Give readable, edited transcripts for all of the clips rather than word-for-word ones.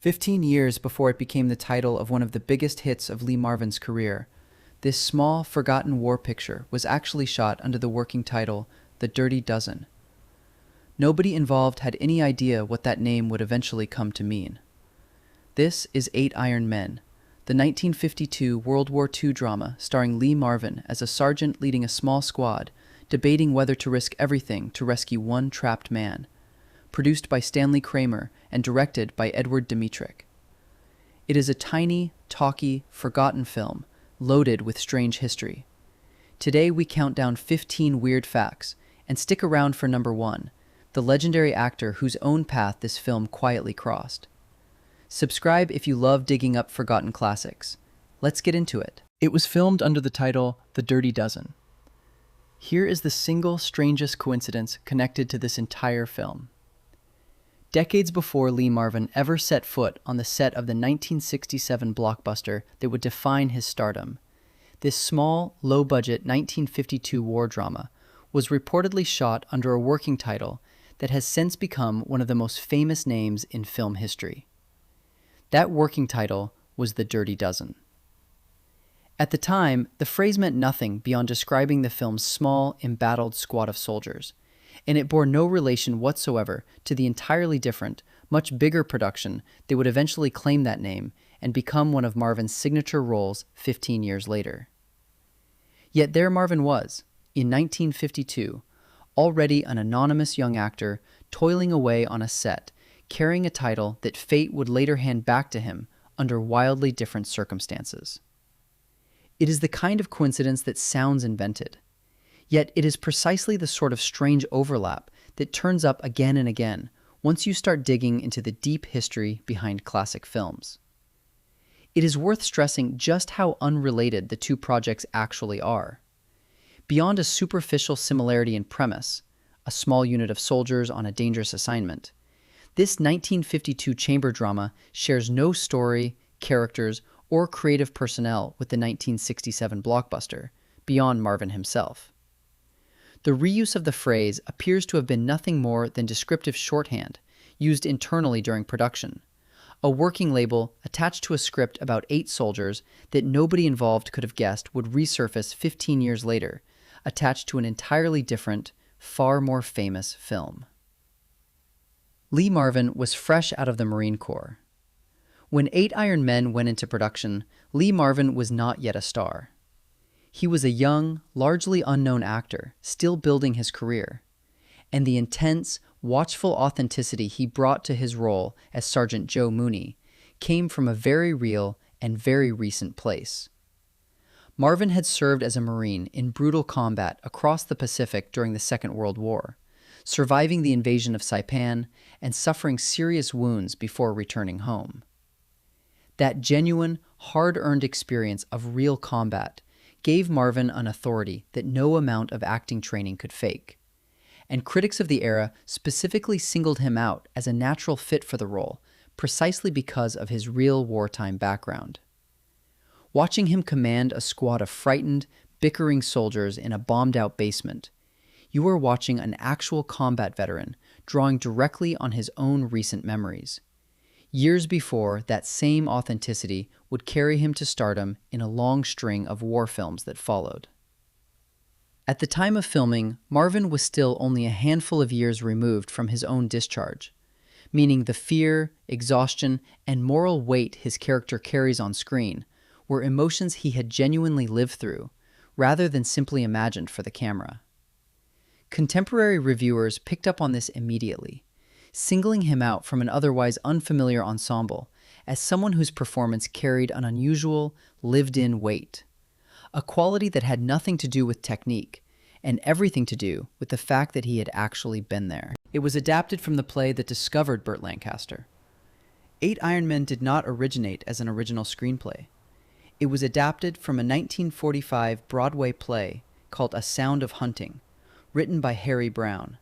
15 years before it became the title of one of the biggest hits of Lee Marvin's career, this small, forgotten war picture was actually shot under the working title The Dirty Dozen. Nobody involved had any idea what that name would eventually come to mean. This is 8 Iron Men, the 1952 World War II drama starring Lee Marvin as a sergeant leading a small squad, debating whether to risk everything to rescue one trapped man. Produced by Stanley Kramer and directed by Edward Dmytryk. It is a tiny, talky, forgotten film, loaded with strange history. Today we count down 15 weird facts, and stick around for number 1, the legendary actor whose own path this film quietly crossed. Subscribe if you love digging up forgotten classics. Let's get into it. It was filmed under the title The Dirty Dozen. Here is the single strangest coincidence connected to this entire film. Decades before Lee Marvin ever set foot on the set of the 1967 blockbuster that would define his stardom, this small, low-budget 1952 war drama was reportedly shot under a working title that has since become one of the most famous names in film history. That working title was The Dirty Dozen. At the time, the phrase meant nothing beyond describing the film's small, embattled squad of soldiers, and it bore no relation whatsoever to the entirely different, much bigger production that would eventually claim that name and become one of Marvin's signature roles 15 years later. Yet there Marvin was, in 1952, already an anonymous young actor toiling away on a set, carrying a title that fate would later hand back to him under wildly different circumstances. It is the kind of coincidence that sounds invented. Yet it is precisely the sort of strange overlap that turns up again and again once you start digging into the deep history behind classic films. It is worth stressing just how unrelated the two projects actually are. Beyond a superficial similarity in premise, a small unit of soldiers on a dangerous assignment, this 1952 chamber drama shares no story, characters, or creative personnel with the 1967 blockbuster, beyond Marvin himself. The reuse of the phrase appears to have been nothing more than descriptive shorthand used internally during production, a working label attached to a script about 8 soldiers that nobody involved could have guessed would resurface 15 years later, attached to an entirely different, far more famous film. Lee Marvin was fresh out of the Marine Corps. When 8 Iron Men went into production, Lee Marvin was not yet a star. He was a young, largely unknown actor, still building his career, and the intense, watchful authenticity he brought to his role as Sergeant Joe Mooney came from a very real and very recent place. Marvin had served as a Marine in brutal combat across the Pacific during the Second World War, surviving the invasion of Saipan and suffering serious wounds before returning home. That genuine, hard-earned experience of real combat gave Marvin an authority that no amount of acting training could fake, and critics of the era specifically singled him out as a natural fit for the role precisely because of his real wartime background. Watching him command a squad of frightened, bickering soldiers in a bombed-out basement, you are watching an actual combat veteran drawing directly on his own recent memories. Years before, that same authenticity would carry him to stardom in a long string of war films that followed. At the time of filming, Marvin was still only a handful of years removed from his own discharge, meaning the fear, exhaustion, and moral weight his character carries on screen were emotions he had genuinely lived through, rather than simply imagined for the camera. Contemporary reviewers picked up on this immediately, singling him out from an otherwise unfamiliar ensemble as someone whose performance carried an unusual, lived-in weight, a quality that had nothing to do with technique and everything to do with the fact that he had actually been there. It was adapted from the play that discovered Burt Lancaster. 8 Iron Men did not originate as an original screenplay. It was adapted from a 1945 Broadway play called A Sound of Hunting, written by Harry Brown.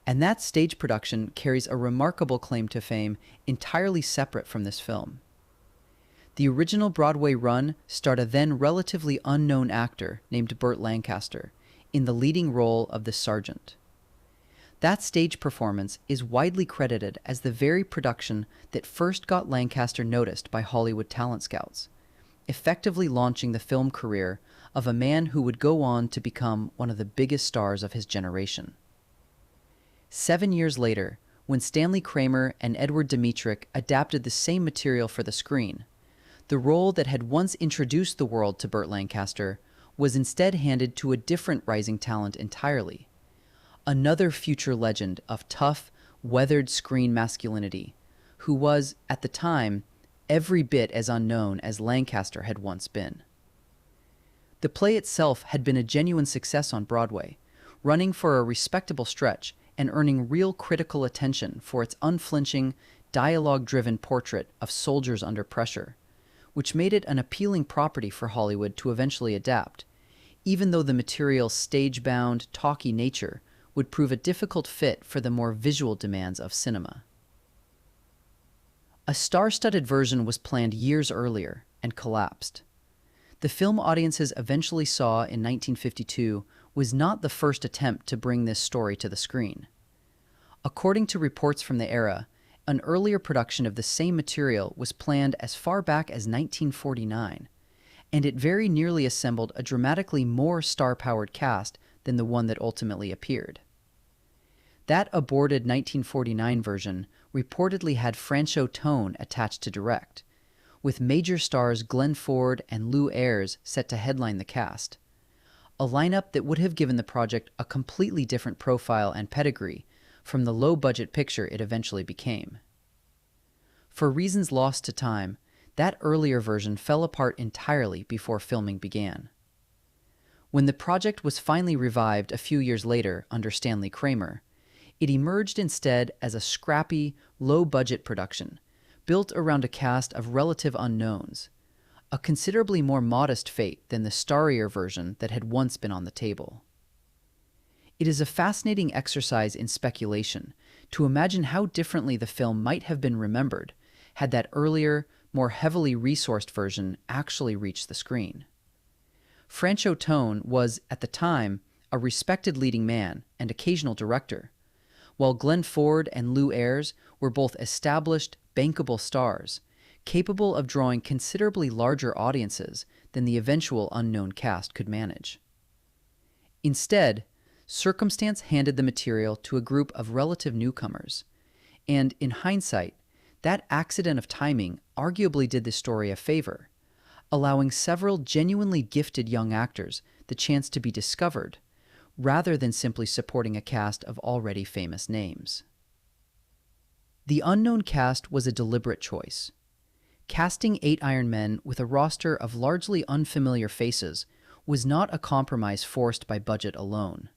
And that stage production carries a remarkable claim to fame entirely separate from this film. The original Broadway run starred a then relatively unknown actor named Burt Lancaster in the leading role of the sergeant. That stage performance is widely credited as the very production that first got Lancaster noticed by Hollywood talent scouts, effectively launching the film career of a man who would go on to become one of the biggest stars of his generation. 7 years later, when Stanley Kramer and Edward Dmytryk adapted the same material for the screen, the role that had once introduced the world to Burt Lancaster was instead handed to a different rising talent entirely. Another future legend of tough, weathered screen masculinity, who was, at the time, every bit as unknown as Lancaster had once been. The play itself had been a genuine success on Broadway, running for a respectable stretch and earning real critical attention for its unflinching, dialogue-driven portrait of soldiers under pressure, which made it an appealing property for Hollywood to eventually adapt, even though the material's stage-bound, talky nature would prove a difficult fit for the more visual demands of cinema. A star-studded version was planned years earlier and collapsed. The film audiences eventually saw in 1952 was not the first attempt to bring this story to the screen. According to reports from the era, an earlier production of the same material was planned as far back as 1949, and it very nearly assembled a dramatically more star-powered cast than the one that ultimately appeared. That aborted 1949 version reportedly had Franchot Tone attached to direct, with major stars Glenn Ford and Lou Ayres set to headline the cast, a lineup that would have given the project a completely different profile and pedigree from the low-budget picture it eventually became. For reasons lost to time, that earlier version fell apart entirely before filming began. When the project was finally revived a few years later under Stanley Kramer, it emerged instead as a scrappy, low-budget production, built around a cast of relative unknowns, a considerably more modest fate than the starrier version that had once been on the table. It is a fascinating exercise in speculation to imagine how differently the film might have been remembered had that earlier, more heavily resourced version actually reached the screen. Franchot Tone was, at the time, a respected leading man and occasional director, while Glenn Ford and Lou Ayres were both established, bankable stars, capable of drawing considerably larger audiences than the eventual unknown cast could manage. Instead, circumstance handed the material to a group of relative newcomers, and in hindsight, that accident of timing arguably did the story a favor, allowing several genuinely gifted young actors the chance to be discovered, rather than simply supporting a cast of already famous names. The unknown cast was a deliberate choice. Casting 8 Iron Men with a roster of largely unfamiliar faces was not a compromise forced by budget alone.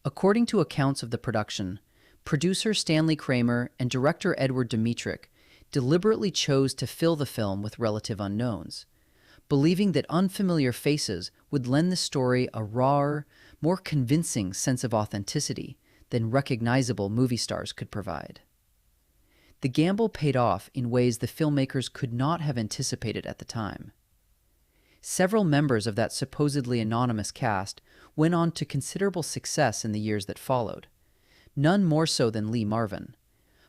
According to accounts of the production, producer Stanley Kramer and director Edward Dmytryk deliberately chose to fill the film with relative unknowns, believing that unfamiliar faces would lend the story a rawer, more convincing sense of authenticity than recognizable movie stars could provide. The gamble paid off in ways the filmmakers could not have anticipated at the time. Several members of that supposedly anonymous cast went on to considerable success in the years that followed, none more so than Lee Marvin,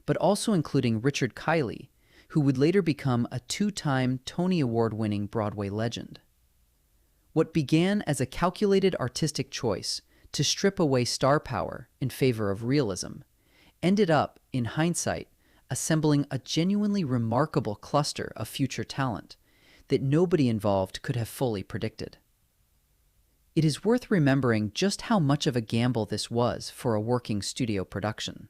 but also including Richard Kiley, who would later become a 2-time Tony Award-winning Broadway legend. What began as a calculated artistic choice to strip away star power in favor of realism ended up, in hindsight, assembling a genuinely remarkable cluster of future talent that nobody involved could have fully predicted. It is worth remembering just how much of a gamble this was for a working studio production.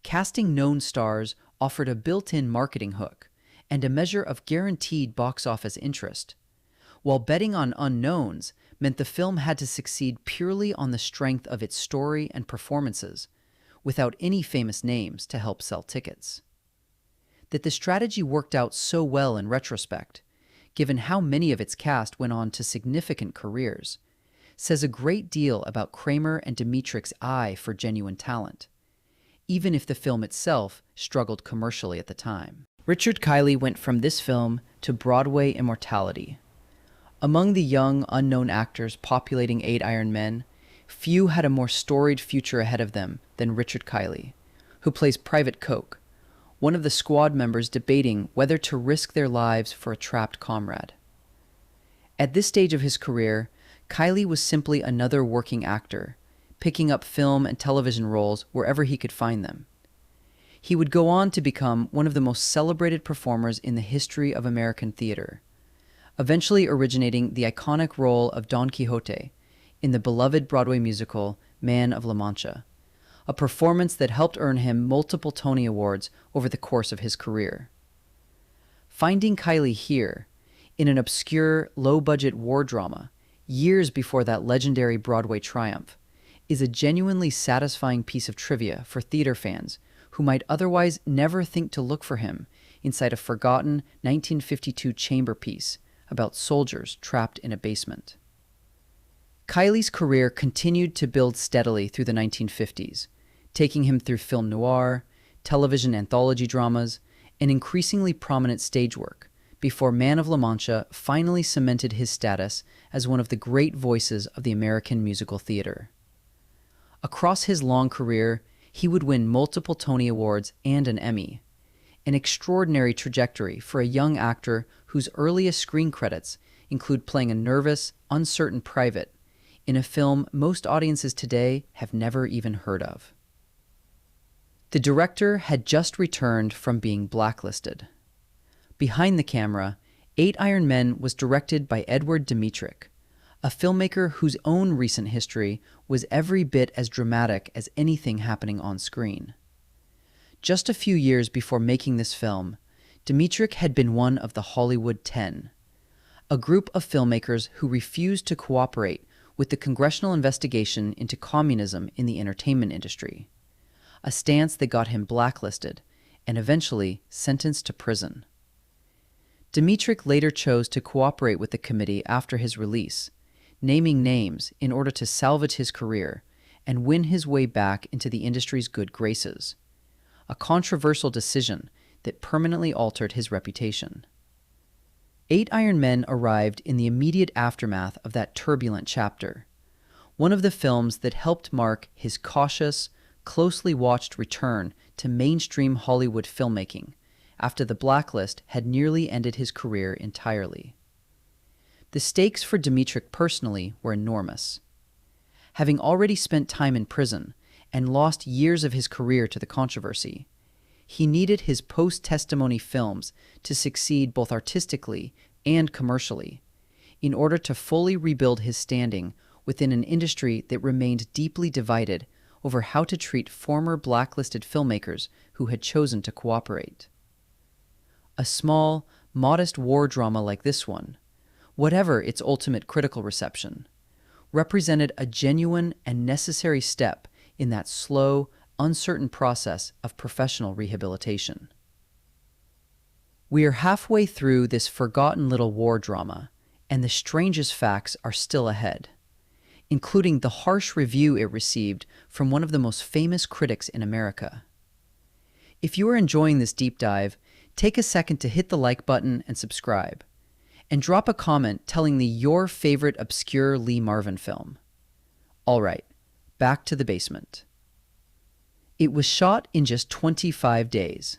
Casting known stars offered a built-in marketing hook and a measure of guaranteed box office interest, while betting on unknowns meant the film had to succeed purely on the strength of its story and performances, without any famous names to help sell tickets. That the strategy worked out so well in retrospect, given how many of its cast went on to significant careers, says a great deal about Kramer and Dmytryk's eye for genuine talent, even if the film itself struggled commercially at the time. Richard Kiley went from this film to Broadway immortality. Among the young, unknown actors populating 8 Iron Men, Few had a more storied future ahead of them than Richard Kiley, who plays Private Coke, one of the squad members debating whether to risk their lives for a trapped comrade. At this stage of his career, Kiley was simply another working actor, picking up film and television roles wherever he could find them. He would go on to become one of the most celebrated performers in the history of American theater, eventually originating the iconic role of Don Quixote in the beloved Broadway musical Man of La Mancha, a performance that helped earn him multiple Tony Awards over the course of his career. Finding Kiley here, in an obscure, low-budget war drama, years before that legendary Broadway triumph, is a genuinely satisfying piece of trivia for theater fans who might otherwise never think to look for him inside a forgotten 1952 chamber piece about soldiers trapped in a basement. Kiley's career continued to build steadily through the 1950s, taking him through film noir, television anthology dramas, and increasingly prominent stage work, before Man of La Mancha finally cemented his status as one of the great voices of the American musical theater. Across his long career, he would win multiple Tony Awards and an Emmy, an extraordinary trajectory for a young actor whose earliest screen credits include playing a nervous, uncertain private in a film most audiences today have never even heard of. The director had just returned from being blacklisted. Behind the camera, 8 Iron Men was directed by Edward Dmytryk, a filmmaker whose own recent history was every bit as dramatic as anything happening on screen. Just a few years before making this film, Dmytryk had been one of the Hollywood 10, a group of filmmakers who refused to cooperate with the congressional investigation into communism in the entertainment industry, a stance that got him blacklisted and eventually sentenced to prison. Dmytryk later chose to cooperate with the committee after his release, naming names in order to salvage his career and win his way back into the industry's good graces, a controversial decision that permanently altered his reputation. 8 Iron Men arrived in the immediate aftermath of that turbulent chapter, one of the films that helped mark his cautious, closely watched return to mainstream Hollywood filmmaking after the blacklist had nearly ended his career entirely. The stakes for Dmytryk personally were enormous. Having already spent time in prison and lost years of his career to the controversy, he needed his post-testimony films to succeed both artistically and commercially in order to fully rebuild his standing within an industry that remained deeply divided over how to treat former blacklisted filmmakers who had chosen to cooperate. A small, modest war drama like this one, whatever its ultimate critical reception, represented a genuine and necessary step in that slow, uncertain process of professional rehabilitation. We are halfway through this forgotten little war drama, and the strangest facts are still ahead, including the harsh review it received from one of the most famous critics in America. If you are enjoying this deep dive, take a second to hit the like button and subscribe, and drop a comment telling me your favorite obscure Lee Marvin film. All right, back to the basement. It was shot in just 25 days.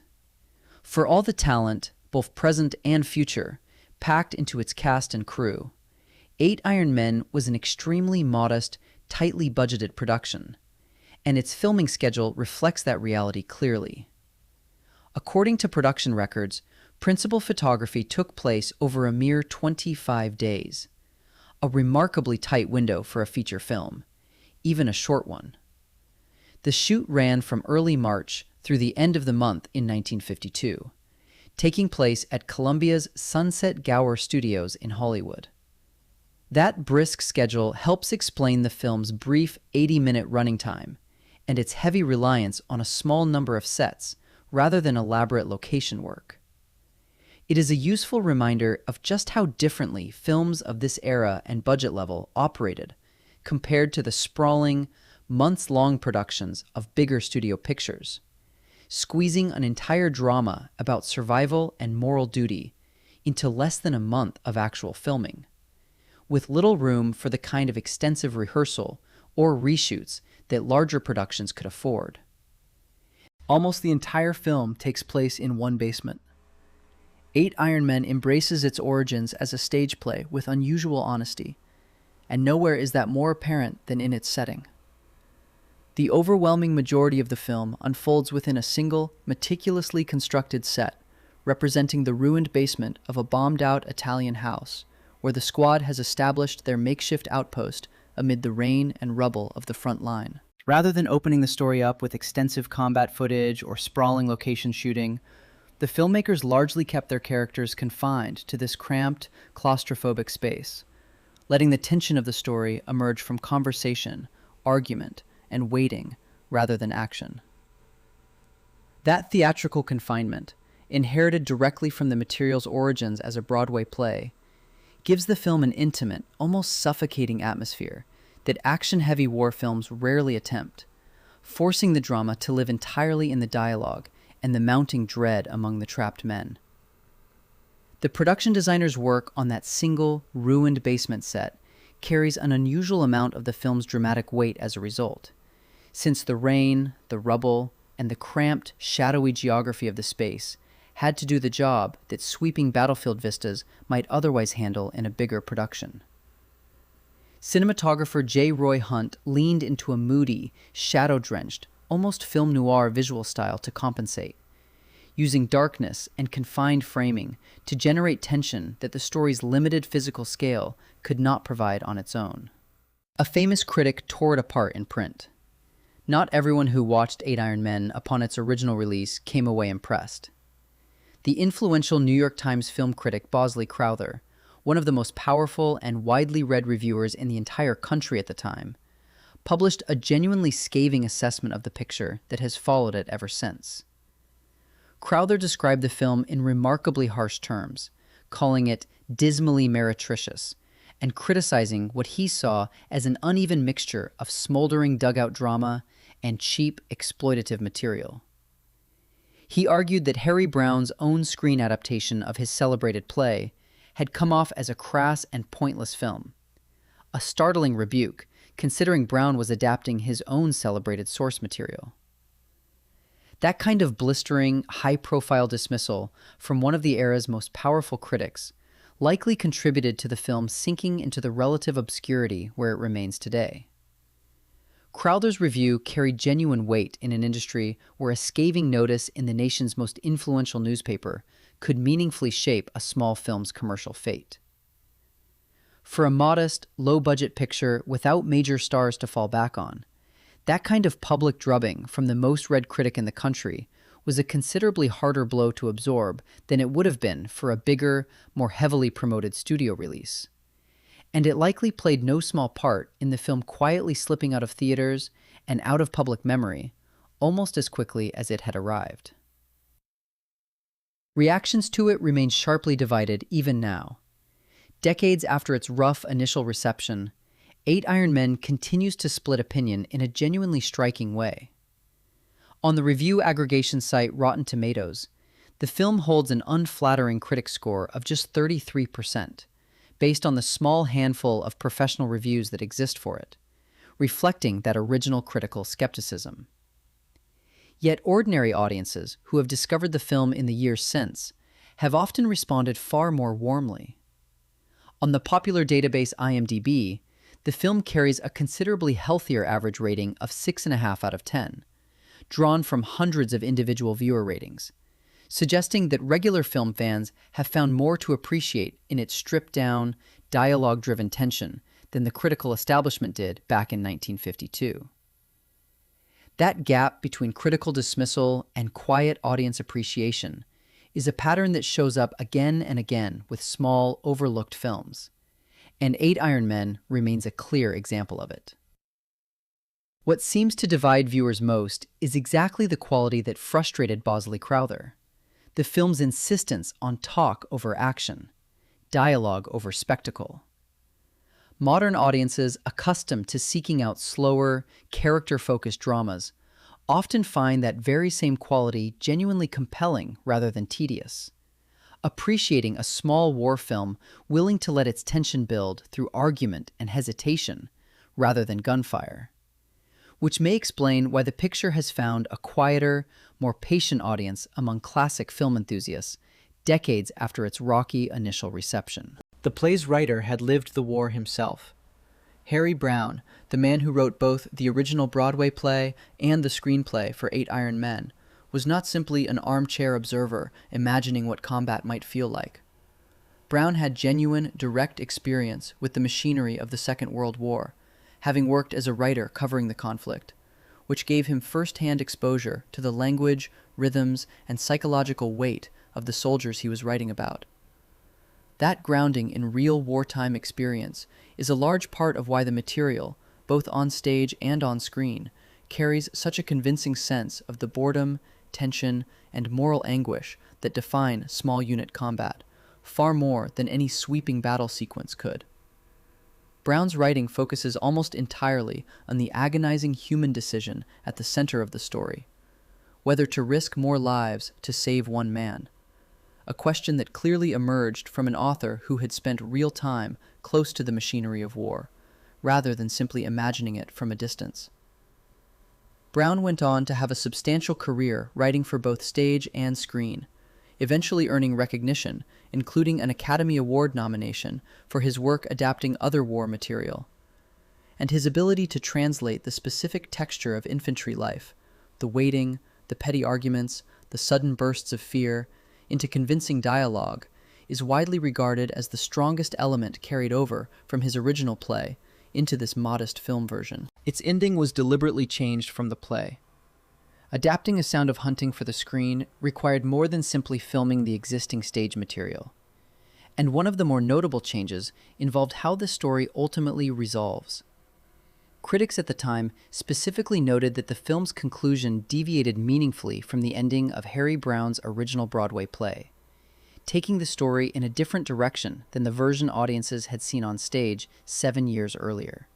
For all the talent, both present and future, packed into its cast and crew, 8 Iron Men was an extremely modest, tightly budgeted production, and its filming schedule reflects that reality clearly. According to production records, principal photography took place over a mere 25 days, a remarkably tight window for a feature film, even a short one. The shoot ran from early March through the end of the month in 1952, taking place at Columbia's Sunset Gower Studios in Hollywood. That brisk schedule helps explain the film's brief 80-minute running time and its heavy reliance on a small number of sets rather than elaborate location work. It is a useful reminder of just how differently films of this era and budget level operated compared to the sprawling, months-long productions of bigger studio pictures, squeezing an entire drama about survival and moral duty into less than a month of actual filming, with little room for the kind of extensive rehearsal or reshoots that larger productions could afford. Almost the entire film takes place in one basement. Eight Iron Men embraces its origins as a stage play with unusual honesty, and nowhere is that more apparent than in its setting. The overwhelming majority of the film unfolds within a single, meticulously constructed set, representing the ruined basement of a bombed-out Italian house, where the squad has established their makeshift outpost amid the rain and rubble of the front line. Rather than opening the story up with extensive combat footage or sprawling location shooting, the filmmakers largely kept their characters confined to this cramped, claustrophobic space, letting the tension of the story emerge from conversation, argument, and waiting rather than action. That theatrical confinement, inherited directly from the material's origins as a Broadway play, gives the film an intimate, almost suffocating atmosphere that action-heavy war films rarely attempt, forcing the drama to live entirely in the dialogue and the mounting dread among the trapped men. The production designer's work on that single, ruined basement set carries an unusual amount of the film's dramatic weight as a result, since the rain, the rubble, and the cramped, shadowy geography of the space had to do the job that sweeping battlefield vistas might otherwise handle in a bigger production. Cinematographer J. Roy Hunt leaned into a moody, shadow-drenched, almost film noir visual style to compensate, using darkness and confined framing to generate tension that the story's limited physical scale could not provide on its own. A famous critic tore it apart in print. Not everyone who watched Eight Iron Men upon its original release came away impressed. The influential New York Times film critic Bosley Crowther, one of the most powerful and widely read reviewers in the entire country at the time, published a genuinely scathing assessment of the picture that has followed it ever since. Crowther described the film in remarkably harsh terms, calling it dismally meretricious, and criticizing what he saw as an uneven mixture of smoldering dugout drama and cheap, exploitative material. He argued that Harry Brown's own screen adaptation of his celebrated play had come off as a crass and pointless film, a startling rebuke, considering Brown was adapting his own celebrated source material. That kind of blistering, high-profile dismissal from one of the era's most powerful critics likely contributed to the film sinking into the relative obscurity where it remains today. Crowther's review carried genuine weight in an industry where a scathing notice in the nation's most influential newspaper could meaningfully shape a small film's commercial fate. For a modest, low-budget picture without major stars to fall back on, that kind of public drubbing from the most read critic in the country was a considerably harder blow to absorb than it would have been for a bigger, more heavily promoted studio release. And it likely played no small part in the film quietly slipping out of theaters and out of public memory almost as quickly as it had arrived. Reactions to it remain sharply divided even now. Decades after its rough initial reception, Eight Iron Men continues to split opinion in a genuinely striking way. On the review aggregation site Rotten Tomatoes, the film holds an unflattering critic score of just 33%, based on the small handful of professional reviews that exist for it, reflecting that original critical skepticism. Yet ordinary audiences who have discovered the film in the years since have often responded far more warmly. On the popular database IMDb, the film carries a considerably healthier average rating of 6.5 out of 10, drawn from hundreds of individual viewer ratings, suggesting that regular film fans have found more to appreciate in its stripped-down, dialogue-driven tension than the critical establishment did back in 1952. That gap between critical dismissal and quiet audience appreciation is a pattern that shows up again and again with small, overlooked films, and Eight Iron Men remains a clear example of it. What seems to divide viewers most is exactly the quality that frustrated Bosley Crowther: the film's insistence on talk over action, dialogue over spectacle. Modern audiences accustomed to seeking out slower, character-focused dramas often find that very same quality genuinely compelling rather than tedious, appreciating a small war film willing to let its tension build through argument and hesitation rather than gunfire, which may explain why the picture has found a quieter, more patient audience among classic film enthusiasts decades after its rocky initial reception. The play's writer had lived the war himself. Harry Brown, the man who wrote both the original Broadway play and the screenplay for 8 Iron Men, was not simply an armchair observer imagining what combat might feel like. Brown had genuine, direct experience with the machinery of the Second World War, having worked as a writer covering the conflict, which gave him first-hand exposure to the language, rhythms, and psychological weight of the soldiers he was writing about. That grounding in real wartime experience is a large part of why the material, both on stage and on screen, carries such a convincing sense of the boredom, tension, and moral anguish that define small unit combat, far more than any sweeping battle sequence could. Brown's writing focuses almost entirely on the agonizing human decision at the center of the story, whether to risk more lives to save one man, a question that clearly emerged from an author who had spent real time close to the machinery of war, rather than simply imagining it from a distance. Brown went on to have a substantial career writing for both stage and screen, eventually earning recognition, including an Academy Award nomination for his work adapting other war material. And his ability to translate the specific texture of infantry life, the waiting, the petty arguments, the sudden bursts of fear, into convincing dialogue, is widely regarded as the strongest element carried over from his original play into this modest film version. Its ending was deliberately changed from the play. Adapting A Sound of Hunting for the screen required more than simply filming the existing stage material. And one of the more notable changes involved how the story ultimately resolves. Critics at the time specifically noted that the film's conclusion deviated meaningfully from the ending of Harry Brown's original Broadway play, taking the story in a different direction than the version audiences had seen on stage 7 years earlier.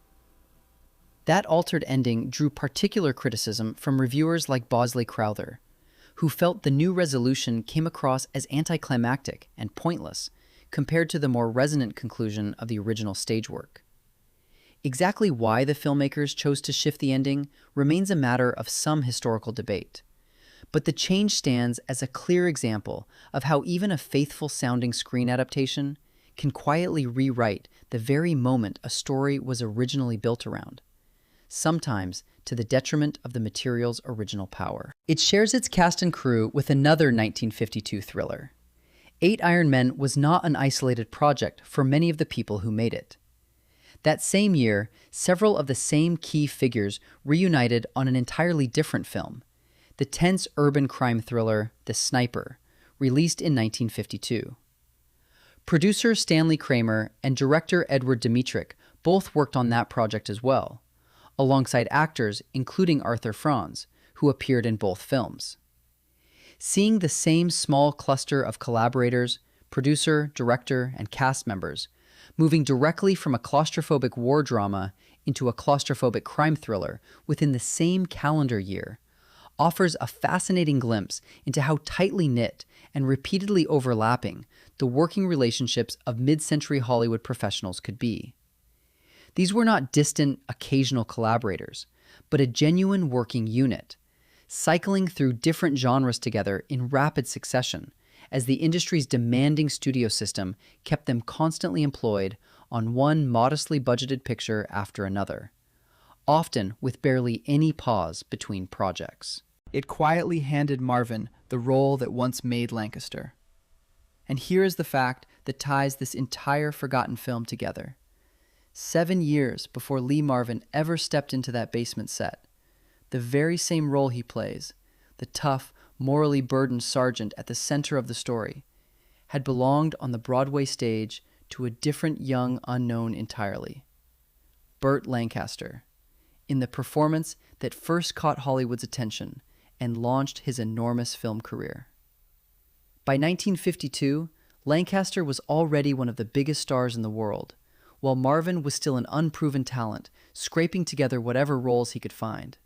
That altered ending drew particular criticism from reviewers like Bosley Crowther, who felt the new resolution came across as anticlimactic and pointless compared to the more resonant conclusion of the original stage work. Exactly why the filmmakers chose to shift the ending remains a matter of some historical debate, but the change stands as a clear example of how even a faithful-sounding screen adaptation can quietly rewrite the very moment a story was originally built around, sometimes to the detriment of the material's original power. It shares its cast and crew with another 1952 thriller. 8 Iron Men was not an isolated project for many of the people who made it. That same year, several of the same key figures reunited on an entirely different film, the tense urban crime thriller The Sniper, released in 1952. Producer Stanley Kramer and director Edward Dmytryk both worked on that project as well, alongside actors including Arthur Franz, who appeared in both films. Seeing the same small cluster of collaborators, producer, director, and cast members, moving directly from a claustrophobic war drama into a claustrophobic crime thriller within the same calendar year, offers a fascinating glimpse into how tightly knit and repeatedly overlapping the working relationships of mid-century Hollywood professionals could be. These were not distant, occasional collaborators, but a genuine working unit, cycling through different genres together in rapid succession, as the industry's demanding studio system kept them constantly employed on one modestly budgeted picture after another, often with barely any pause between projects. It quietly handed Marvin the role that once made Lancaster. And here is the fact that ties this entire forgotten film together. 7 years before Lee Marvin ever stepped into that basement set, the very same role he plays, the tough, morally burdened sergeant at the center of the story, had belonged on the Broadway stage to a different young unknown entirely, Burt Lancaster, in the performance that first caught Hollywood's attention and launched his enormous film career. By 1952, Lancaster was already one of the biggest stars in the world, while Marvin was still an unproven talent, scraping together whatever roles he could find.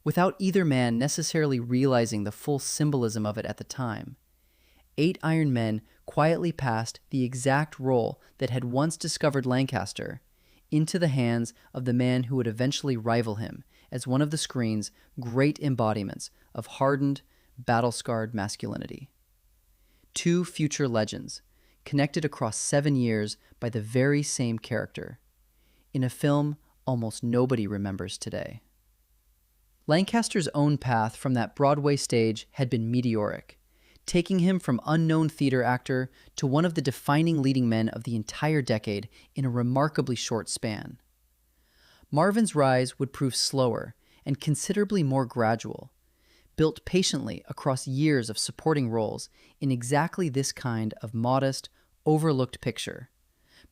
Without either man necessarily realizing the full symbolism of it at the time, 8 Iron Men quietly passed the exact role that had once discovered Lancaster into the hands of the man who would eventually rival him as one of the screen's great embodiments of hardened, battle-scarred masculinity. Two future legends, connected across 7 years by the very same character, in a film almost nobody remembers today. Lancaster's own path from that Broadway stage had been meteoric, taking him from unknown theater actor to one of the defining leading men of the entire decade in a remarkably short span. Marvin's rise would prove slower and considerably more gradual, built patiently across years of supporting roles in exactly this kind of modest, overlooked picture,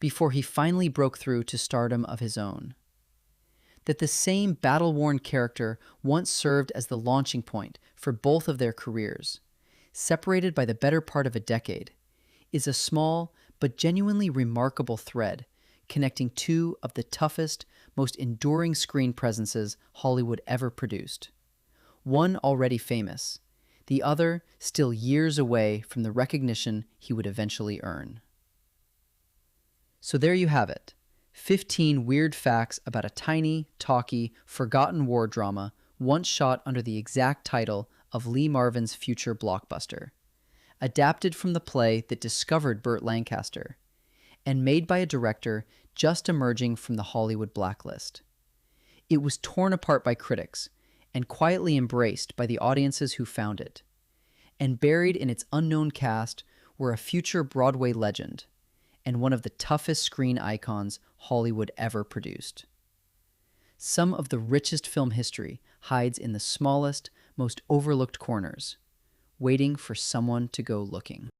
before he finally broke through to stardom of his own. That the same battle-worn character once served as the launching point for both of their careers, separated by the better part of a decade, is a small but genuinely remarkable thread connecting two of the toughest, most enduring screen presences Hollywood ever produced. One already famous, the other still years away from the recognition he would eventually earn. So there you have it. 15 weird facts about a tiny, talky, forgotten war drama once shot under the exact title of Lee Marvin's future blockbuster, adapted from the play that discovered Burt Lancaster, and made by a director just emerging from the Hollywood Blacklist. It was torn apart by critics and quietly embraced by the audiences who found it, and buried in its unknown cast were a future Broadway legend and one of the toughest screen icons Hollywood ever produced. Some of the richest film history hides in the smallest, most overlooked corners, waiting for someone to go looking.